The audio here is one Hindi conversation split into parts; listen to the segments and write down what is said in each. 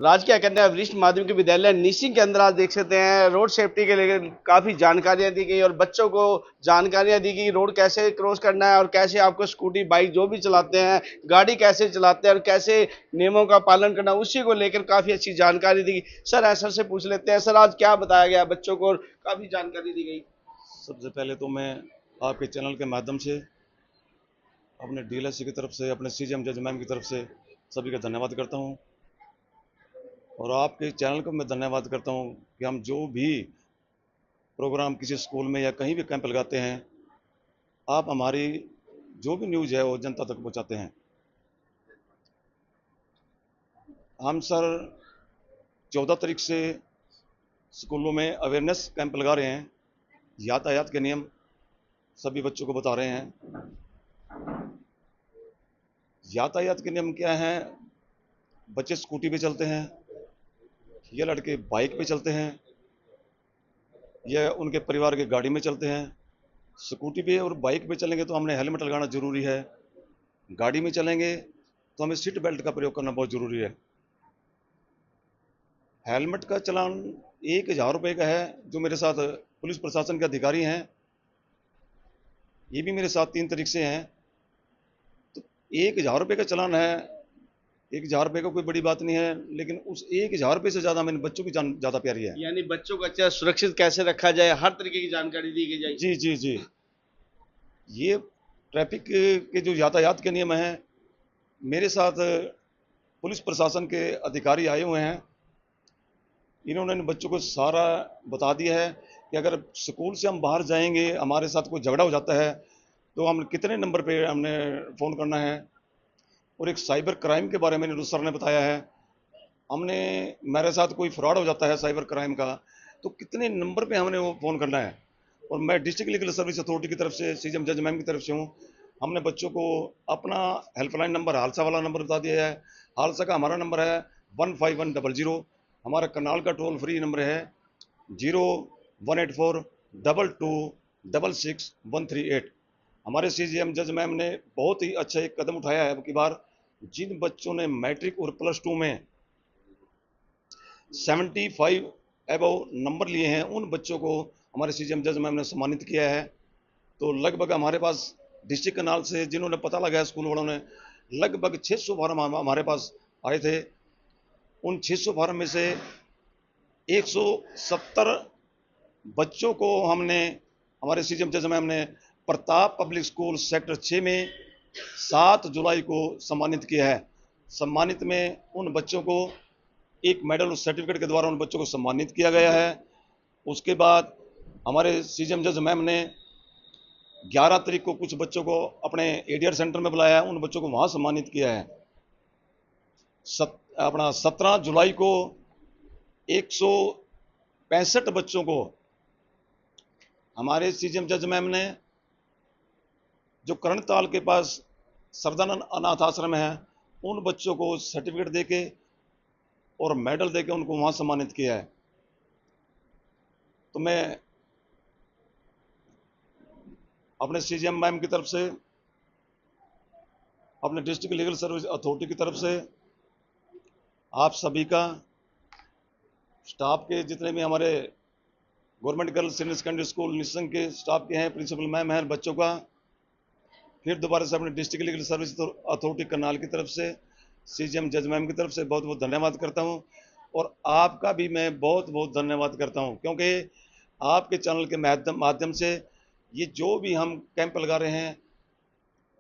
राजकीय कन्या वरिष्ठ माध्यमिक विद्यालय निसिंग के अंदर आज देख सकते हैं रोड सेफ्टी के लिए काफी जानकारियां दी गई और बच्चों को जानकारियां दी गई रोड कैसे क्रॉस करना है और कैसे आपको स्कूटी बाइक जो भी चलाते हैं गाड़ी कैसे चलाते हैं और कैसे नियमों का पालन करना उसी को लेकर काफी अच्छी जानकारी दी गई। सर ऐसा से पूछ लेते हैं सर आज क्या बताया गया बच्चों को और काफी जानकारी दी गई। सबसे पहले तो मैं आपके चैनल के माध्यम से अपने डीएलएससी की तरफ से, अपने सीजीएम जज मैम की तरफ से सभी का धन्यवाद करता हूं। और आपके चैनल को मैं धन्यवाद करता हूं कि हम जो भी प्रोग्राम किसी स्कूल में या कहीं भी कैंप लगाते हैं, आप हमारी जो भी न्यूज़ है वो जनता तक पहुंचाते हैं। हम सर 14 तारीख से स्कूलों में अवेयरनेस कैंप लगा रहे हैं। यातायात के नियम सभी बच्चों को बता रहे हैं। यातायात के नियम क्या हैं? बच्चे स्कूटी पे चलते हैं या लड़के बाइक पे चलते हैं या उनके परिवार की गाड़ी में चलते हैं। स्कूटी पे और बाइक पे चलेंगे तो हमने हेलमेट लगाना ज़रूरी है। गाड़ी में चलेंगे तो हमें सीट बेल्ट का प्रयोग करना बहुत ज़रूरी है। हेलमेट का चालान 1,000 रुपये का है। जो मेरे साथ पुलिस प्रशासन के अधिकारी हैं, ये भी मेरे साथ 3 तारीख से हैं। तो 1,000 रुपये का चालान है। 1,000 रुपये का कोई बड़ी बात नहीं है, लेकिन उस 1,000 रुपये से ज़्यादा मेरे बच्चों की जान ज़्यादा प्यारी है। यानी बच्चों को अच्छा सुरक्षित कैसे रखा जाए हर तरीके की जानकारी दी गई जाए। जी जी जी, ये ट्रैफिक के जो यातायात के नियम हैं, मेरे साथ पुलिस प्रशासन के अधिकारी आए हुए हैं। इन्होंने बच्चों को सारा बता दिया है कि अगर स्कूल से हम बाहर जाएंगे, हमारे साथ कोई झगड़ा हो जाता है तो हम कितने नंबर पे हमने फ़ोन करना है। और एक साइबर क्राइम के बारे में सर ने बताया है। हमने मेरे साथ कोई फ्रॉड हो जाता है साइबर क्राइम का, तो कितने नंबर पे हमने वो फ़ोन करना है। और मैं डिस्ट्रिक्ट लीगल सर्विस अथॉरिटी की तरफ से, सीजीएम जज मैम की तरफ से हूँ। हमने बच्चों को अपना हेल्पलाइन नंबर, हालसा वाला नंबर बता दिया है। हालसा का हमारा नंबर है 15100। हमारा करनाल का टोल फ्री नंबर है 018422666138। हमारे सीजीएम जज मैम ने बहुत ही अच्छा एक कदम उठाया है। अब की बार जिन बच्चों ने मैट्रिक और +2 में 75 एबव नंबर लिए हैं, उन बच्चों को हमारे सीजीएम जज मैम ने सम्मानित किया है। तो लगभग हमारे पास डिस्ट्रिक्ट करनाल से जिन्होंने पता लगाया, स्कूल वालों ने लगभग 600 फार्म हमारे पास आए थे। उन 600 फार्म में से 170 बच्चों को हमने, हमारे सीजीएम जज मैम ने प्रताप पब्लिक स्कूल सेक्टर 6 में 7 जुलाई को सम्मानित किया है। सम्मानित में उन बच्चों को एक मेडल और सर्टिफिकेट के द्वारा उन बच्चों को सम्मानित किया गया है। उसके बाद हमारे सीजीएम जज मैम ने 11 तारीख को कुछ बच्चों को अपने एडीआर सेंटर में बुलाया है, उन बच्चों को वहाँ सम्मानित किया है। अपना 17 जुलाई को 165 बच्चों को हमारे सीजीएम जज मैम ने, जो करणताल के पास सरदानंद अनाथ आश्रम है, उन बच्चों को सर्टिफिकेट देके और मेडल देके उनको वहाँ सम्मानित किया है। तो मैं अपने सीजीएम मैम की तरफ से, अपने डिस्ट्रिक्ट लीगल सर्विस अथॉरिटी की तरफ से, आप सभी का, स्टाफ के जितने भी हमारे government girls senior secondary school Nissing के स्टाफ के हैं, प्रिंसिपल मैम हैं, बच्चों का फिर दोबारा से अपने district legal service authority Karnal की तरफ से, सीजीएम जज मैम की तरफ से बहुत बहुत धन्यवाद करता हूँ। और आपका भी मैं बहुत बहुत धन्यवाद करता हूँ, क्योंकि आपके चैनल के माध्यम से ये जो भी हम कैंप लगा रहे हैं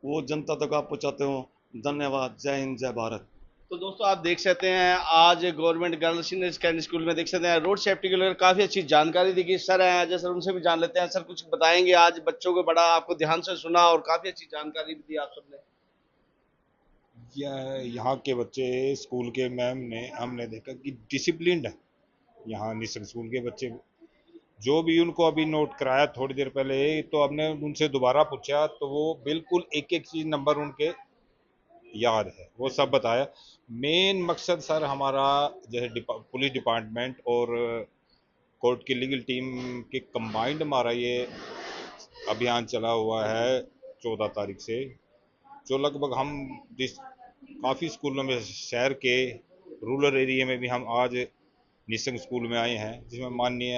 वो जनता तक आप पहुँचाते हो। धन्यवाद। जय हिंद, जय भारत। तो दोस्तों आप देख सकते हैं आज government girls senior secondary school में देख सकते हैं रोड सेफ्टी के लिए काफी अच्छी जानकारी दी गई। सर हैं अजय सर, उनसे भी जान लेते हैं। सर कुछ बताएंगे, आज बच्चों को बड़ा आपको ध्यान से सुना और काफी अच्छी जानकारी भी दी आप सबने। यहाँ के बच्चे स्कूल के मैम ने, हमने देखा कि डिसिप्लिन्ड है। यहाँ निसर्ग स्कूल के बच्चे जो भी उनको अभी नोट कराया थोड़ी देर पहले, तो हमने उनसे दोबारा पूछा तो वो बिल्कुल एक एक चीज नंबर उनके याद है, वो सब बताया। मेन मकसद सर हमारा जैसे पुलिस डिपार्टमेंट और कोर्ट की लीगल टीम के कंबाइंड हमारा ये अभियान चला हुआ है 14 तारीख से, जो लगभग हम काफ़ी स्कूलों में शहर के रूरल एरिया में भी हम आज निसंग स्कूल में आए हैं, जिसमें माननीय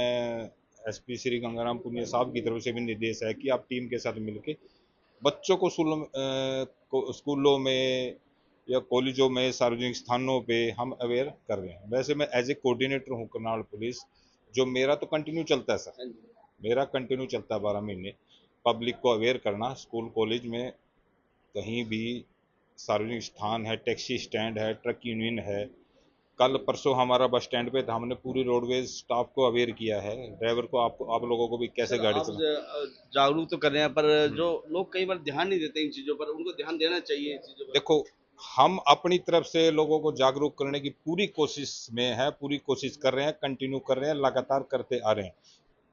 एसपी श्री गंगाराम पुनिया साहब की तरफ से भी निर्देश है कि आप टीम के साथ मिलकर बच्चों को स्कूलों में या कॉलेजों में सार्वजनिक स्थानों पे हम अवेयर कर रहे हैं। वैसे मैं एज ए कोऑर्डिनेटर हूँ करनाल पुलिस, जो मेरा तो कंटिन्यू चलता है सर, मेरा कंटिन्यू चलता है 12 महीने पब्लिक को अवेयर करना। स्कूल कॉलेज में कहीं भी सार्वजनिक स्थान है, टैक्सी स्टैंड है, ट्रक यूनियन है, कल परसों हमारा बस स्टैंड पे था, हमने पूरी रोडवेज स्टाफ को अवेयर किया है, ड्राइवर को, आप लोगों को भी कैसे सर, गाड़ी आप चला। जागरूक तो कर रहे हैं, पर जो लोग कई बार ध्यान नहीं देते इन चीजों पर, उनको ध्यान देना चाहिए इन चीजों पर। देखो, हम अपनी तरफ से लोगों को जागरूक करने की पूरी कोशिश में है, पूरी कोशिश कर रहे हैं, कंटिन्यू कर रहे हैं, लगातार करते आ रहे हैं।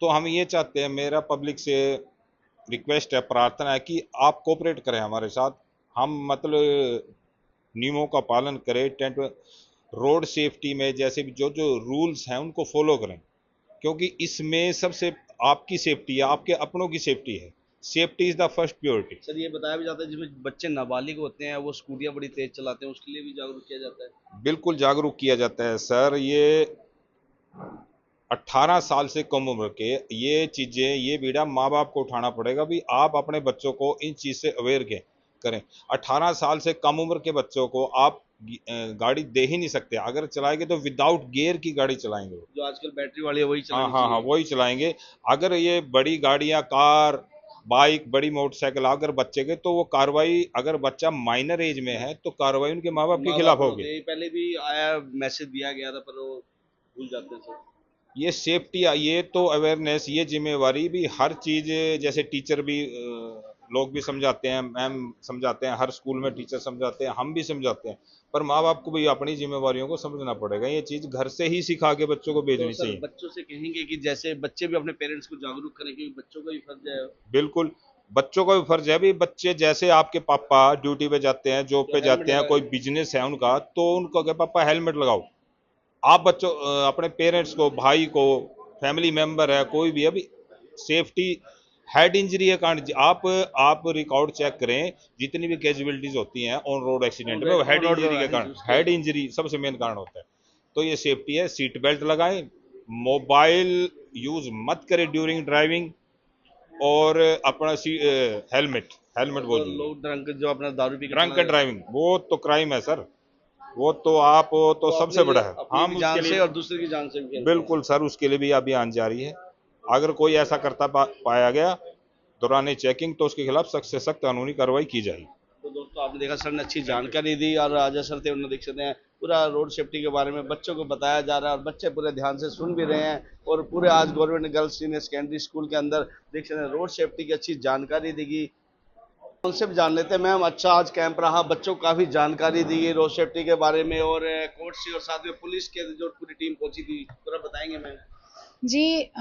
तो हम ये चाहते हैं, मेरा पब्लिक से रिक्वेस्ट है, प्रार्थना है कि आप कोऑपरेट करें हमारे साथ। हम मतलब नियमों का पालन करें, टेंट रोड सेफ्टी में जैसे भी जो जो रूल्स हैं उनको फॉलो करें, क्योंकि इसमें सबसे आपकी सेफ्टी है, आपके अपनों की सेफ्टी है। Safety is the first purity. Sir, ये बताया भी जाता है जिसमें बच्चे नाबालिग होते हैं वो स्कूटियां बड़ी तेज चलाते हैं, उसके लिए भी जागरूक किया जाता है। बिल्कुल जागरूक किया जाता है सर। ये 18 साल से कम उम्र के ये चीजें, ये बीड़ा माँ बाप को उठाना पड़ेगा भी, आप अपने बच्चों को इन चीज से अवेयर करें। 18 साल से कम उम्र के बच्चों को आप गाड़ी दे ही नहीं सकते, अगर चलाएंगे तो विदाउट गियर की गाड़ी चलाएंगे वो। जो आजकल बैटरी वाली है वही हाँ चलानी हाँ हाँ, चाहिए। वही चलाएंगे। अगर ये बड़ी गाड़ियां, कार, बाइक, बड़ी मोटरसाइकिल अगर बच्चे के, तो वो कार्रवाई, अगर बच्चा माइनर एज में है तो कार्रवाई उनके माँ बाप के माँ खिलाफ बाप होते होगी। हैं, पहले भी आया, मैसेज दिया गया था पर वो भूल जाते हैं सर। ये सेफ्टी, ये तो अवेयरनेस, ये जिम्मेवारी भी हर चीज, जैसे टीचर भी लोग भी समझाते हैं, मैम समझाते हैं, हर स्कूल में टीचर समझाते हैं, हम भी समझाते हैं, पर माँ बाप को भी अपनी जिम्मेवारियों को समझना पड़ेगा। ये चीज घर से ही सिखा के बच्चों को तो भेजनी सर, चाहिए। बच्चों से कहेंगे कि जैसे बच्चे भी अपने पेरेंट्स को जागरूक करें, क्योंकि बच्चों का भी फर्ज है। बिल्कुल, बच्चों का भी फर्ज है भी। बच्चे जैसे आपके पापा ड्यूटी पे जाते हैं, जॉब तो पे हेलमेट जाते हैं, लगा कोई बिजनेस है उनका, तो उनको कहे पापा हेलमेट लगाओ। आप बच्चों अपने पेरेंट्स को, भाई को, फैमिली मेंबर है कोई भी, अभी सेफ्टी, हेड इंजरी के कारण आप रिकॉर्ड चेक करें, जितनी भी कैजुअलिटीज होती हैं ऑन रोड एक्सीडेंट में, वो हेड रोड इंजरी के हाँ जी, कारण, उसके हेड इंजरी सबसे मेन कारण होता है। तो ये सेफ्टी है, सीट बेल्ट लगाएं, मोबाइल यूज मत करें ड्यूरिंग ड्राइविंग, और अपना हेलमेट, हेलमेट बहुत जो जरूरी है। लोग ड्रंक जो अपना दारू पी के ड्रंक चला एंड जाते हैं, ड्राइविंग वो तो क्राइम है सर, वो तो आप, वो तो वो सबसे अपनी बड़ा है। अपनी हम भी उसके जान से लिए, और दूसरे की जान से भी खेलते हैं। बिल्कुल सर, उसके लिए भी अभियान जारी है। अगर कोई ऐसा करता पाया गया दौरान चेकिंग, तो उसके खिलाफ सख्त से सख्त कानूनी कार्रवाई की जाएगी। तो दोस्तों, आपने देखा सर ने अच्छी जानकारी दी, और राजा सर थे, उन्होंने देख सकते हैं पूरा रोड सेफ्टी के बारे में बच्चों को बताया जा रहा है, और बच्चे पूरे ध्यान से सुन भी रहे हैं। और पूरे आज government girls senior secondary school के अंदर देख सकते हैं रोड सेफ्टी की अच्छी जानकारी दी। उनसे भी जान लेते हैं। मैम, अच्छा आज कैंप रहा, बच्चों को काफी जानकारी दी गई रोड सेफ्टी के बारे में, और कोर्ट से और साथ में पुलिस के जो पूरी टीम पहुंची थी, पूरा बताएंगे मैम। जी,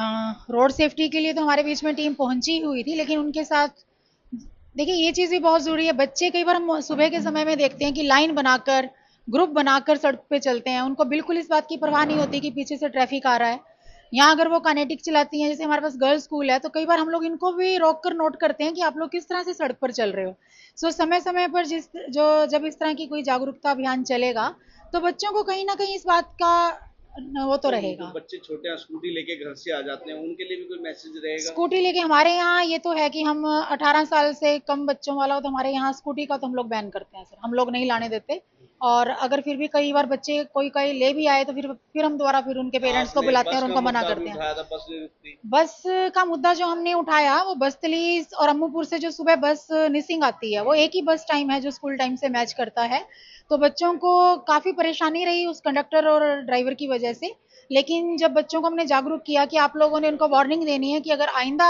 रोड सेफ्टी के लिए तो हमारे बीच में टीम पहुंची हुई थी, लेकिन उनके साथ देखिए ये चीज़ भी बहुत ज़रूरी है। बच्चे कई बार हम सुबह के समय में देखते हैं कि लाइन बनाकर, ग्रुप बनाकर सड़क पे चलते हैं, उनको बिल्कुल इस बात की परवाह नहीं होती कि पीछे से ट्रैफिक आ रहा है। यहाँ अगर वो काइनेटिक चलाती हैं, जैसे हमारे पास गर्ल्स स्कूल है, तो कई बार हम लोग इनको भी रोक कर नोट करते हैं कि आप लोग किस तरह से सड़क पर चल रहे हो। सो समय समय पर जब इस तरह की कोई जागरूकता अभियान चलेगा, तो बच्चों को कहीं ना कहीं इस बात का वो तो जो रहेगा। बच्चे छोटे हैं, स्कूटी लेके घर से आ जाते हैं, उनके लिए भी कोई मैसेज रहेगा? स्कूटी लेके हमारे यहाँ ये तो है कि हम 18 साल से कम बच्चों वाला हो तो हमारे यहाँ स्कूटी का तो हम लोग बैन करते हैं सर, हम लोग नहीं लाने देते। और अगर फिर भी कई बार बच्चे कोई ले भी आए, तो फिर हम दोबारा फिर उनके पेरेंट्स को आपने बुलाते हैं बस और का उनको मना मुद्दा भी करते हैं। उठाया था, बस नहीं रुकती। बस का मुद्दा जो हमने उठाया, वो बस्तली और अम्मूपुर से जो सुबह बस निसिंग आती है, वो एक ही बस टाइम है जो स्कूल टाइम से मैच करता है। तो बच्चों को काफ़ी परेशानी रही उस कंडक्टर और ड्राइवर की वजह से। लेकिन जब बच्चों को हमने जागरूक किया कि आप लोगों ने उनको वार्निंग देनी है कि अगर आइंदा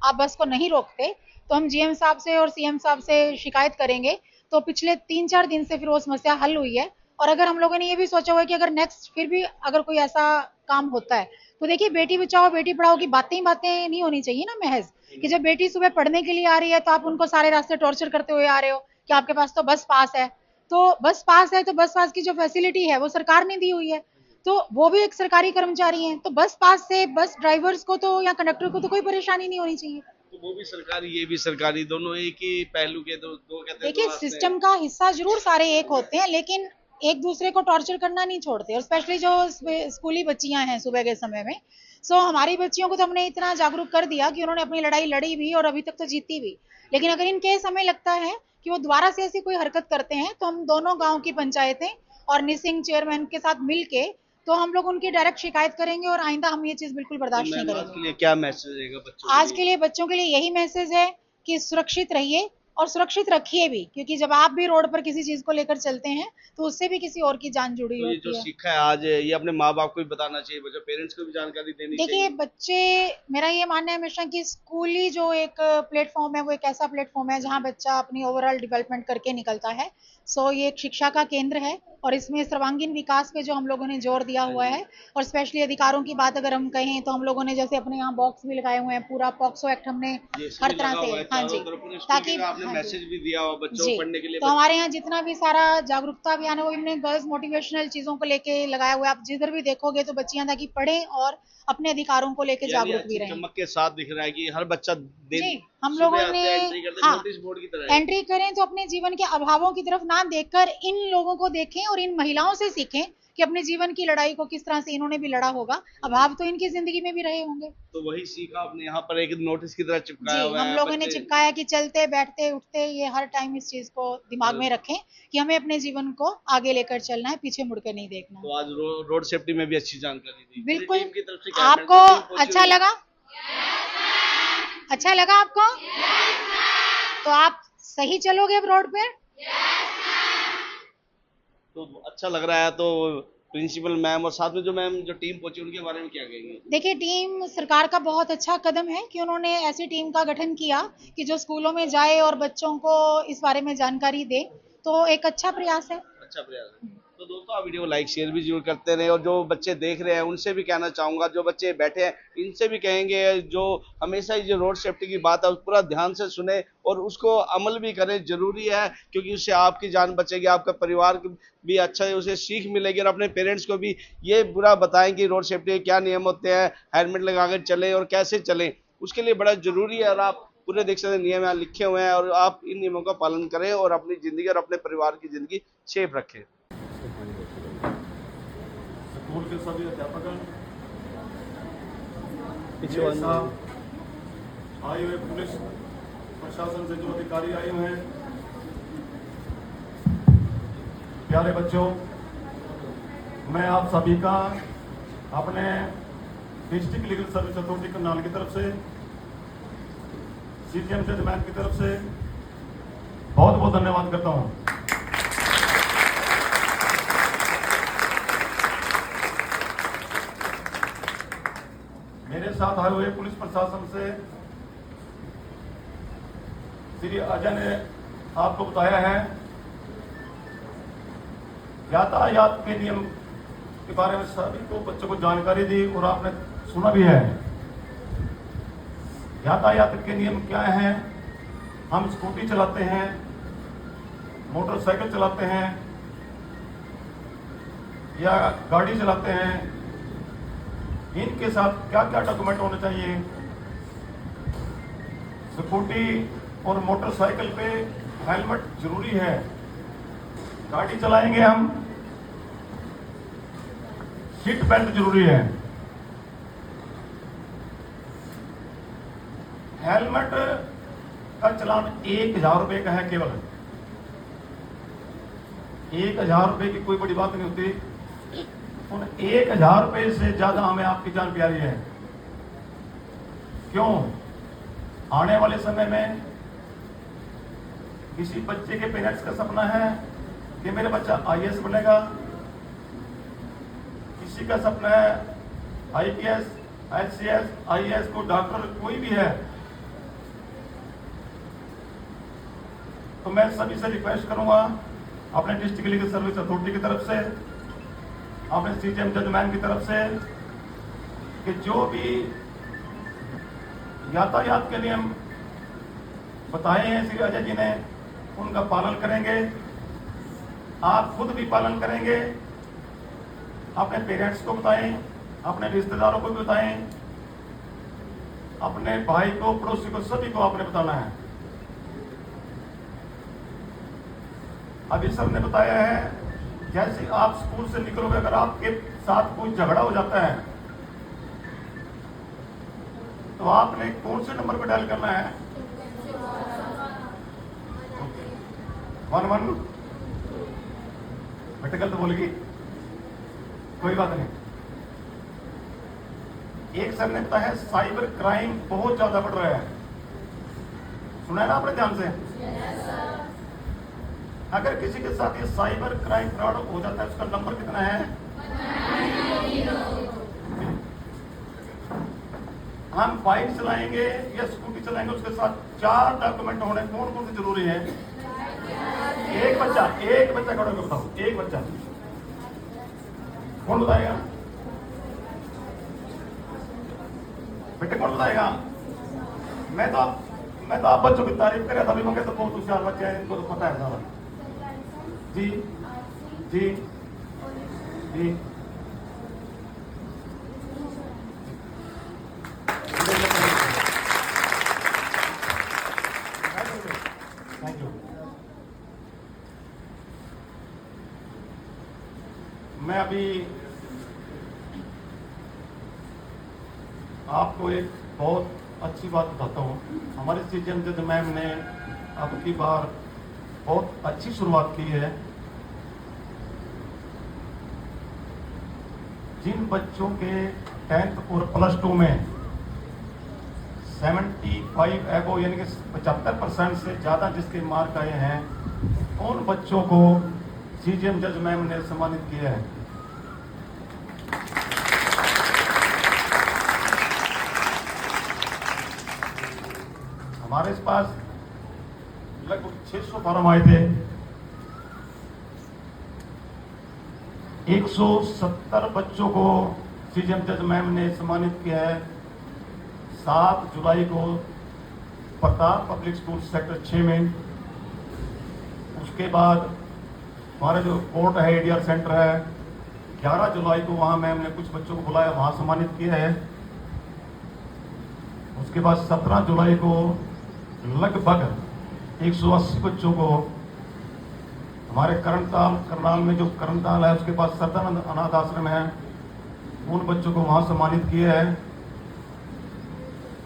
आप बस को नहीं रोकते तो हम जीएम साहब से और सीएम साहब से शिकायत करेंगे। तो पिछले 3-4 दिन से फिर वो समस्या हल हुई है। और अगर हम लोगों ने ये भी सोचा हुआ है कि अगर नेक्स्ट फिर भी अगर कोई ऐसा काम होता है, तो देखिए बेटी बचाओ बेटी पढ़ाओ की बातें ही बातें नहीं होनी चाहिए ना महज, कि जब बेटी सुबह पढ़ने के लिए आ रही है तो आप उनको सारे रास्ते टॉर्चर करते हुए आ रहे हो कि आपके पास तो बस पास है। तो बस पास है, तो बस पास की जो फैसिलिटी है वो सरकार ने दी हुई है, तो वो भी एक सरकारी कर्मचारी हैं, तो बस पास से बस ड्राइवर्स को तो या कंडक्टर को तो कोई परेशानी नहीं होनी चाहिए। तो वो भी सरकारी, ये भी सरकारी, दोनों एक ही पहलू के दो दो कहते हैं, दो देखिए रास्ते हैं। सिस्टम का हिस्सा जरूर सारे एक होते हैं, लेकिन एक दूसरे को टॉर्चर करना नहीं छोड़ते, और स्पेशली जो स्कूली बच्चियां हैं सुबह के समय में। सो हमारी बच्चियों को तो हमने इतना जागरूक कर दिया कि उन्होंने अपनी लड़ाई लड़ी भी और अभी तक तो जीती भी। लेकिन अगर इन केस हमें लगता है कि वो दोबारा से ऐसी कोई हरकत करते हैं, तो हम दोनों गांव की पंचायतें और निसिंग चेयरमैन के साथ मिलके तो हम लोग उनकी डायरेक्ट शिकायत करेंगे, और आइंदा हम ये चीज बिल्कुल तो बर्दाश्त नहीं मैम आज करेंगे। के लिए क्या मैसेज रहेगा बच्चों के आज लिए? के लिए बच्चों के लिए यही मैसेज है कि सुरक्षित रहिए और सुरक्षित रखिए भी, क्योंकि जब आप भी रोड पर किसी चीज को लेकर चलते हैं तो उससे भी किसी और की जान जुड़ी तो ये जो होती है। सीखा है आज, ये अपने माँ बाप को भी बताना चाहिए, बच्चों पेरेंट्स को भी जानकारी देनी देखिए चाहिए। बच्चे, मेरा ये मानना है हमेशा कि स्कूली जो एक प्लेटफॉर्म है वो एक ऐसा प्लेटफॉर्म है जहां बच्चा अपनी ओवरऑल डेवलपमेंट करके निकलता है। सो ये एक शिक्षा का केंद्र है, और इसमें सर्वांगीण विकास पे जो हम लोगों ने जोर दिया हाँ हुआ जी। है, और स्पेशली अधिकारों की बात अगर हम कहें तो हम लोगों ने जैसे अपने यहाँ बॉक्स भी लगाए हुए हैं, पूरा पॉक्सो एक्ट हमने ये हर सभी तरह लगा से, हुआ है हाँ चारों जी, तरफ, पूरे स्कूल ताकि, के आपने हाँ जी मैसेज भी दिया हुआ बच्चों जी, को पढ़ने के लिए तो हमारे यहाँ जितना भी सारा जागरूकता अभियान है वो हमने गर्ल्स मोटिवेशनल चीजों को लेके लगाया हुआ है। आप जिधर भी देखोगे तो बच्चियां ताकि पढ़ें और अपने अधिकारों को लेके यानी जागरूक भी अच्छी रहें। चमक के साथ दिख रहा है कि हर बच्चा जी, दिन हम सुबह लोगों ने, आते हैं, एंट्री करते, हाँ, नोटिस बोर्ड की तरह है। एंट्री करें तो अपने जीवन के अभावों की तरफ ना देखकर इन लोगों को देखें और इन महिलाओं से सीखें कि अपने जीवन की लड़ाई को किस तरह से इन्होंने भी लड़ा होगा। अभाव तो इनकी जिंदगी में भी रहे होंगे। तो वही सीखा आपने यहाँ पर एक नोटिस की तरह चिपकाया जी, हुआ हम है लोगों ने बच्चे। चिपकाया कि चलते बैठते उठते ये हर टाइम इस चीज को दिमाग में और रखें कि हमें अपने जीवन को आगे लेकर चलना है, पीछे मुड़कर नहीं देखना। तो आज रोड सेफ्टी में भी अच्छी जानकारी दी पूरी बिल्कुल। टीम की तरफ से। क्या आपको मेंटर टीम पहुंची अच्छा हुई है? लगा? अच्छा लगा आपको? तो आप सही चलोगे अब रोड पे? तो अच्छा लग रहा है। तो प्रिंसिपल मैम और साथ में जो मैम जो टीम पहुंची उनके बारे में क्या कहेंगे? देखिए, टीम सरकार का बहुत अच्छा कदम है कि उन्होंने ऐसी टीम का गठन किया कि जो स्कूलों में जाए और बच्चों को इस बारे में जानकारी दे, तो एक अच्छा प्रयास है। अच्छा प्रयास है। तो दोस्तों आप वीडियो को लाइक शेयर भी जरूर करते रहे, और जो बच्चे देख रहे हैं उनसे भी कहना चाहूंगा, जो बच्चे बैठे हैं इनसे भी कहेंगे जो हमेशा ही जो रोड सेफ्टी की बात है उस पूरा ध्यान से सुने और उसको अमल भी करें। जरूरी है, क्योंकि उससे आपकी जान बचेगी, आपका परिवार भी अच्छा है, उसे सीख मिलेगी। और अपने पेरेंट्स को भी ये बुरा बताएं कि रोड सेफ्टी के क्या नियम होते हैं, हेलमेट लगाकर चलें और कैसे चलें, उसके लिए बड़ा जरूरी है। और आप पूरे देख सकते हैं नियम यहाँ लिखे हुए हैं, और आप इन नियमों का पालन करें और अपनी जिंदगी और अपने परिवार की जिंदगी सेफ रखें। स्कूल के सभी अध्यापक आए हुए, पुलिस प्रशासन से जो अधिकारी आए हुए हैं, प्यारे बच्चों, मैं आप सभी का अपने district legal service authority Karnal की तरफ से, सीजीएम जजमैन की तरफ से बहुत बहुत धन्यवाद करता हूं। मेरे साथ आए हुए पुलिस प्रशासन से श्री अजय ने आपको बताया है यातायात के नियम के बारे में सभी को बच्चों को जानकारी दी, और आपने सुना भी है यातायात के नियम क्या हैं। हम स्कूटी चलाते हैं, मोटरसाइकिल चलाते हैं या गाड़ी चलाते हैं, इनके साथ क्या क्या डॉक्यूमेंट होने चाहिए। स्कूटी और मोटरसाइकिल पे हेलमेट जरूरी है। गाड़ी चलाएंगे हम, सीट बेल्ट जरूरी है। हेलमेट का चलान 1000 रुपए का है केवल। 1000 रुपए की कोई बड़ी बात नहीं होती। उन 1000 रुपए से ज्यादा हमें आपकी जान प्यारी है। क्यों? आने वाले समय में किसी बच्चे के पेरेंट्स का सपना है कि मेरा बच्चा आईएएस बनेगा, किसी का सपना है आईपीएस, एचसीएस, आईएएस, को डॉक्टर कोई भी है। तो मैं सभी से रिक्वेस्ट करूंगा अपने डिस्ट्रिक्ट लीगल सर्विस अथॉरिटी की तरफ से, अपने सीजीएम जजमैन की तरफ से, कि जो भी यातायात के नियम बताए हैं श्री अजय जी ने, उनका पालन करेंगे। आप खुद भी पालन करेंगे, अपने पेरेंट्स को बताएं, अपने रिश्तेदारों को भी बताएं, अपने भाई को, पड़ोसी को, सभी को आपने बताना है। अभी सर ने बताया है जैसे आप स्कूल से निकलोगे, अगर आपके साथ कोई झगड़ा हो जाता है तो आपने कौन से नंबर पर डायल करना है? 11 बेटे गलत बोलेगी, कोई बात नहीं। एक सर ने बताया है साइबर क्राइम बहुत ज्यादा बढ़ रहा है, सुना है ना आपने ध्यान से? अगर किसी के साथ ये साइबर क्राइम फ्रॉड हो जाता है, उसका नंबर कितना है? हम बाइक चलाएंगे या स्कूटी चलाएंगे, उसके साथ 4 डॉक्यूमेंट होने कौन कौन से जरूरी है? एक बच्चा खड़ा होकर बताओ, एक बच्चा कौन बताएगा? बेटे कौन बताएगा? मैं तो आप बच्चों की तारीफ कर रहा था, अभी मगर तो बहुत होशियार बच्चे हैं, इनको तो पता है सारा। जी जी जी थैंक यू। मैं अभी आपको एक बहुत अच्छी बात बताता हूँ। हमारे सीजन जज मैम ने अब की बार बहुत अच्छी शुरुआत की है। जिन बच्चों के 10th और +2 में 75 एबो यानी कि 75% से ज़्यादा जिसके मार्क आए हैं, उन बच्चों को सीजीएम जज मैम ने सम्मानित किया है। हमारे पास लगभग 600 फॉर्म आए थे, 170 बच्चों को सीजीएम जज मैम ने सम्मानित किया है। 7 जुलाई को प्रताप पब्लिक स्कूल सेक्टर 6 में, उसके बाद हमारा जो कोर्ट है एडीआर सेंटर है, 11 जुलाई को वहाँ मैम ने कुछ बच्चों को बुलाया, वहाँ सम्मानित किया है। उसके बाद 17 जुलाई को लगभग 180 बच्चों को हमारे करनाल में जो करनताल है उसके पास सरदानंद अनाथ आश्रम है, उन बच्चों को वहाँ सम्मानित किया है।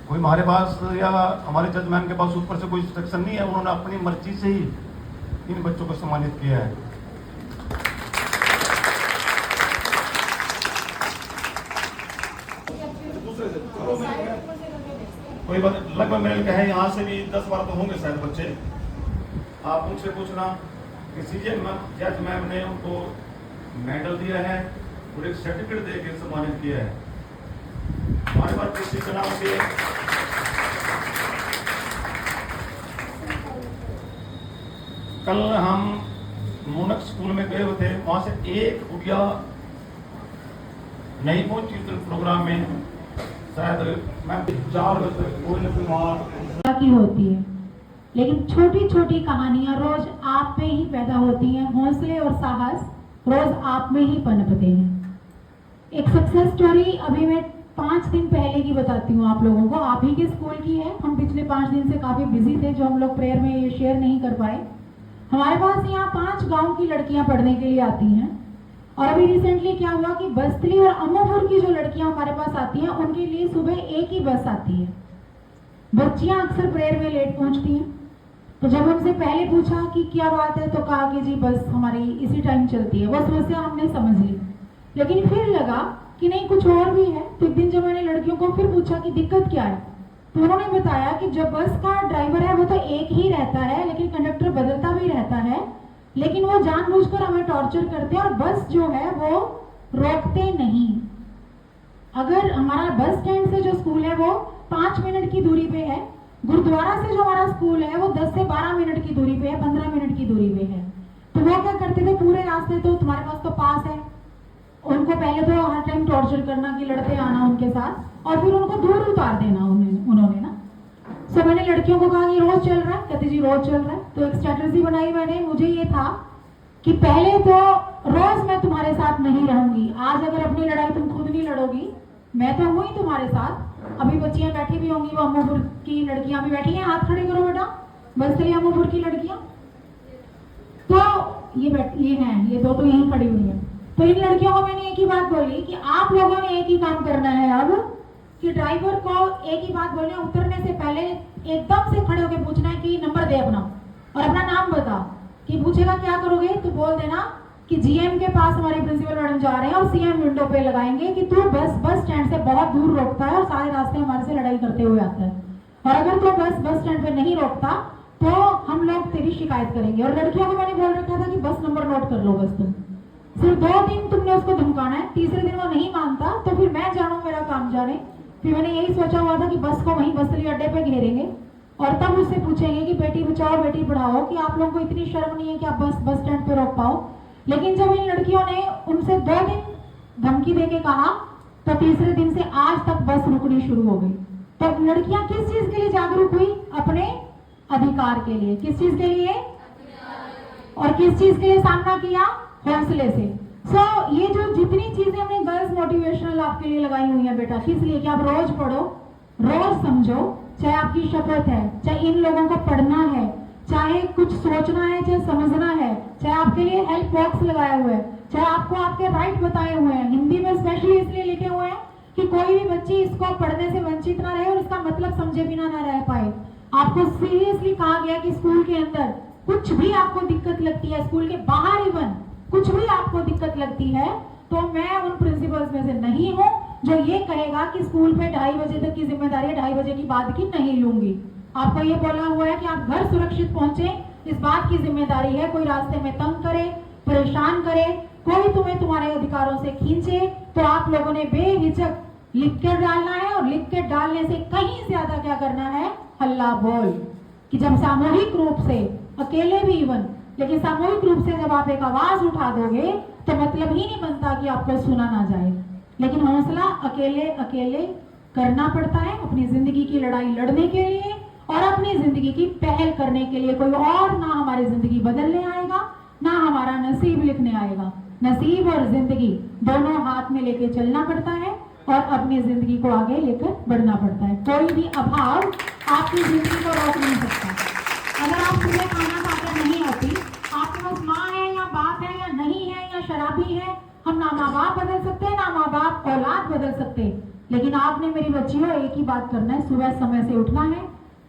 कोई हमारे पास या हमारे जज मैम के पास ऊपर से कोई इंस्ट्रक्शन नहीं है, उन्होंने अपनी मर्जी से ही इन बच्चों को सम्मानित किया है। कोई बात लगभग मेरे कहे यहाँ से भी 10-12 तो होंगे शायद बच्चे, आप उनसे पूछना कि सीजीएम जज मैम ने उनको मेडल दिया है और एक सर्टिफिकेट दे के सम्मानित किया है। हमारे पास किसी के नाम से कल हम मोनक स्कूल में गए हुए थे, वहां से एक गुड़िया नहीं पहुंची प्रोग्राम में, शायद मैं 4 बजे कोई न कोई वहाँ की होती है, लेकिन छोटी छोटी कहानियां रोज आप में ही पैदा होती हैं। हौसले और साहस रोज आप में ही पनपते हैं। एक सक्सेस स्टोरी अभी मैं 5 दिन पहले की बताती हूँ आप लोगों को, आप ही के स्कूल की है। हम पिछले 5 दिन से काफी बिजी थे, जो हम लोग प्रेयर में ये शेयर नहीं कर पाए। हमारे पास यहाँ 5 गांव की लड़कियां पढ़ने के लिए आती हैं, और अभी रिसेंटली क्या हुआ कि बस्तली और अम्मोपुर की जो लड़कियां हमारे पास आती हैं, उनके लिए सुबह एक ही बस आती है। बच्चियां अक्सर प्रेयर में लेट पहुंचती हैं, तो जब हमसे पहले पूछा कि क्या बात है, तो कहा कि जी बस हमारी इसी टाइम चलती है। वो समस्या हमने समझ ली, लेकिन फिर लगा कि नहीं कुछ और भी है। तो एक दिन जब मैंने लड़कियों को फिर पूछा कि दिक्कत क्या है, तो उन्होंने बताया कि जो बस का ड्राइवर है वो तो एक ही रहता है, लेकिन कंडक्टर बदलता भी रहता है, लेकिन वो जानबूझकर हमें टॉर्चर करते हैं और बस जो है वो रोकते नहीं। अगर हमारा बस स्टैंड से जो स्कूल है वो 5 मिनट की दूरी पे है, गुरुद्वारा से जो हमारा स्कूल है वो 10 से 12 मिनट की दूरी पे है, 15 मिनट की दूरी पे है। तो वो क्या करते थे, पूरे रास्ते तो तुम्हारे पास तो पास है, उनको पहले तो हर टाइम टॉर्चर करना कि लड़ते आना उनके साथ, और फिर उनको दूर उतार देना उन्होंने ना। सो मैंने लड़कियों को कहा कि रोज चल रहा है, कहते जी रोज चल रहा है। तो एक स्ट्रेटजी बनाई मैंने, मुझे ये था कि पहले तो रोज मैं तुम्हारे साथ नहीं रहूंगी, आज अगर अपनी लड़ाई तुम खुद नहीं लड़ोगी, मैं तो हूं ही तुम्हारे साथ। अभी बच्चियां बैठी भी होंगी, वो अम्मोपुर की लड़कियां भी बैठी हैं, हाथ खड़े करो बेटा, बस्तली अम्मोपुर की लड़कियां। तो ये हैं, ये दो तो यहीं खड़ी हुई हैं। तो इन लड़कियों को मैंने एक ही बात बोली कि आप लोगों ने एक ही काम करना है अब, कि ड्राइवर को एक ही बात बोलना, उतरने से पहले एकदम से खड़े होकर पूछना है कि नंबर दे अपना और अपना नाम बता। कि पूछेगा क्या करोगे तो बोल देना कि जीएम के पास हमारे प्रिंसिपल मैडम जा रहे हैं और सीएम विंडो पे लगाएंगे कि तू बस स्टैंड से बहुत दूर रोकता है और सारे रास्ते हमारे से लड़ाई करते हुए आता है, और अगर तू बस स्टैंड पे नहीं रोकता तो हम लोग तेरी शिकायत करेंगे। और लड़कियों को मैंने बोल रखा था कि बस नंबर नोट कर लो, बस तुम सिर्फ 2 दिन तुमने उसको धमकाना है, तीसरे दिन वो नहीं मानता तो फिर मैं जानू मेरा काम जाने। फिर मैंने यही सोचा हुआ था कि बस को वहीं बसतली अड्डे पे घेरेंगे और तब उससे पूछेंगे कि बेटी बचाओ बेटी पढ़ाओ, कि आप लोगों को इतनी शर्म नहीं है कि आप बस स्टैंड पे रोक पाओ। लेकिन जब इन लड़कियों ने उनसे 2 दिन धमकी देके कहा तो तीसरे दिन से आज तक बस रुकनी शुरू हो गई। तो लड़कियां किस चीज के लिए जागरूक हुई? अपने अधिकार के लिए। किस चीज के लिए? और किस चीज के लिए सामना किया? हौसले से। ये जो जितनी चीजें हमने गर्ल्स मोटिवेशनल आपके लिए लगाई हुई है बेटा, किस लिए? कि आप रोज पढ़ो, रोज समझो, चाहे आपकी शपथ है, चाहे इन लोगों को पढ़ना है, चाहे कुछ सोचना है, चाहे समझना है, चाहे आपके लिए हेल्प बॉक्स लगाए हुए हैं, चाहे आपको आपके राइट बताए हुए हैं, हिंदी में स्पेशली इसलिए लिखे हुए हैं कि कोई भी बच्ची इसको पढ़ने से वंचित ना रहे और इसका मतलब समझे बिना ना रह पाए। आपको सीरियसली कहा गया कि स्कूल के अंदर कुछ भी आपको दिक्कत लगती है, स्कूल के बाहर इवन कुछ भी आपको दिक्कत लगती है, तो मैं उन प्रिंसिपल्स में से नहीं हूं जो ये कहेगा कि स्कूल पे 2:30 बजे तक की जिम्मेदारी है, 2:30 बजे की बाद की नहीं लूंगी। आपको ये बोला हुआ है कि आप घर सुरक्षित पहुंचे, इस बात की जिम्मेदारी है। कोई रास्ते में तंग करे, परेशान करे, कोई तुम्हें तुम्हारे अधिकारों से खींचे, तो आप लोगों ने बेहिचक लिख कर डालना है, और लिख के डालने से कहीं ज्यादा क्या करना है? हल्ला बोल। कि जब सामूहिक रूप से, अकेले भी इवन, लेकिन सामूहिक रूप से जब आप एक आवाज उठा दोगे तो मतलब ही नहीं बनता कि आपको सुना ना जाए। लेकिन हौसला अकेले अकेले करना पड़ता है अपनी जिंदगी की लड़ाई लड़ने के लिए और अपनी जिंदगी की पहल करने के लिए। कोई और ना हमारी जिंदगी बदलने आएगा, ना हमारा नसीब लिखने आएगा। नसीब और जिंदगी दोनों हाथ में लेके चलना पड़ता है और अपनी जिंदगी को आगे लेकर बढ़ना पड़ता है। कोई भी अभाव आपकी जिंदगी को रोक नहीं सकता। अगर आप सुबह खाना खाकर नहीं आती, आपके पास माँ है या बाप है या नहीं है या शराबी है, हम ना माँ बाप बदल सकते हैं, ना माँ बाप औलाद बदल सकते। लेकिन आपने मेरी बच्चियों एक ही बात करना है, सुबह समय से उठना है,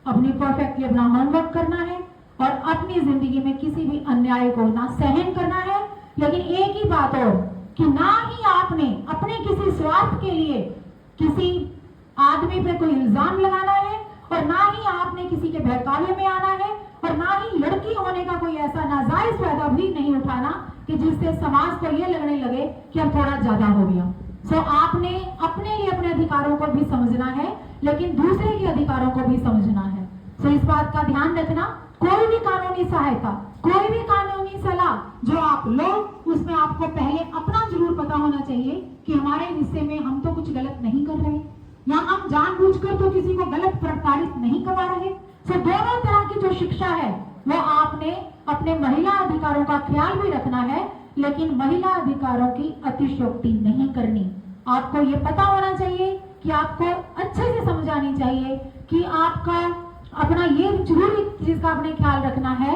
अपनी परफेक्टली अपना होमवर्क करना है और अपनी जिंदगी में किसी भी अन्याय को ना सहन करना है। लेकिन एक ही बात और, कि ना ही आपने अपने किसी स्वार्थ के लिए किसी आदमी पे कोई इल्जाम लगाना है और ना ही आपने किसी के बहकावे में आना है और ना ही लड़की होने का कोई ऐसा नाजायज फायदा भी नहीं उठाना कि जिससे समाज को ये लगने लगे कि अब थोड़ा ज्यादा हो गया। आपने अपने लिए अपने अधिकारों को भी समझना है, लेकिन दूसरे के अधिकारों को भी समझना है। इस बात का ध्यान रखना, कोई भी कानूनी सहायता, कोई भी कानूनी सलाह जो आप लो, उसमें आपको पहले अपना जरूर पता होना चाहिए कि हमारे हिस्से में हम तो कुछ गलत नहीं कर रहे या हम जानबूझकर तो किसी को गलत प्रताड़ित नहीं करवा रहे। दोनों तरह की जो शिक्षा है वो आपने अपने महिला अधिकारों का ख्याल भी रखना है, लेकिन महिला अधिकारों की अतिशयोक्ति नहीं करनी। आपको ये पता होना चाहिए कि आपको अच्छे से समझानी चाहिए कि आपका अपना ये जरूर एक चीज का आपने ख्याल रखना है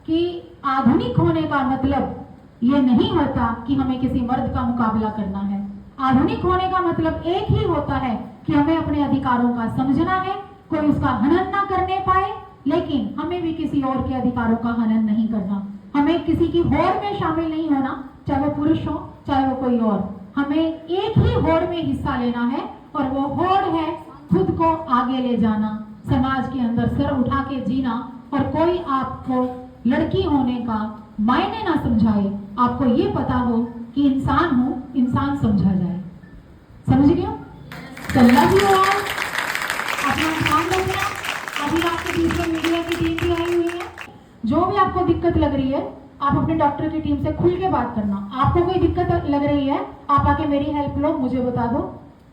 कि आधुनिक होने का मतलब ये नहीं होता कि हमें किसी मर्द का मुकाबला करना है। आधुनिक होने का मतलब एक ही होता है कि हमें अपने अधिकारों का समझना है, कोई उसका हनन ना करने पाए, लेकिन हमें भी किसी और के अधिकारों का हनन नहीं करना। हमें किसी की होड़ में शामिल नहीं होना, चाहे वो पुरुष हो चाहे वो कोई और। हमें एक ही होड़ में हिस्सा लेना है और वो होड़ है खुद को आगे ले जाना, समाज के अंदर सर उठा के जीना, और कोई आपको लड़की होने का मायने ना समझाए। आपको ये पता हो कि इंसान हो, इंसान समझा जाए। समझ गए? Love you all. अपना ध्यान रखना। अभी आपके बीच में मीडिया की टीम भी आई हुई है। जो भी आपको दिक्कत लग रही है, आप अपने डॉक्टर की टीम से खुल के बात करना। आपको कोई दिक्कत लग रही है, आप आके मेरी हेल्प लो, मुझे बता दो,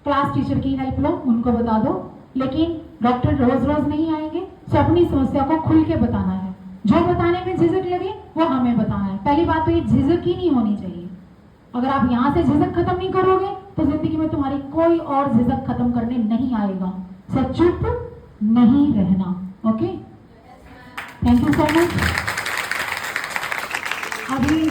क्लास टीचर की हेल्प लो, उनको बता दो। लेकिन डॉक्टर रोज रोज नहीं आएंगे, तो अपनी समस्या को खुल के बताना है। जो बताने में झिझक लगे वो हमें बताना है। पहली बात तो ये झिझक ही नहीं होनी चाहिए। अगर आप यहाँ से झिझक खत्म नहीं करोगे तो जिंदगी में तुम्हारी कोई और झिझक खत्म करने नहीं आएगा। चुप नहीं रहना। Okay, thank you so much. अभी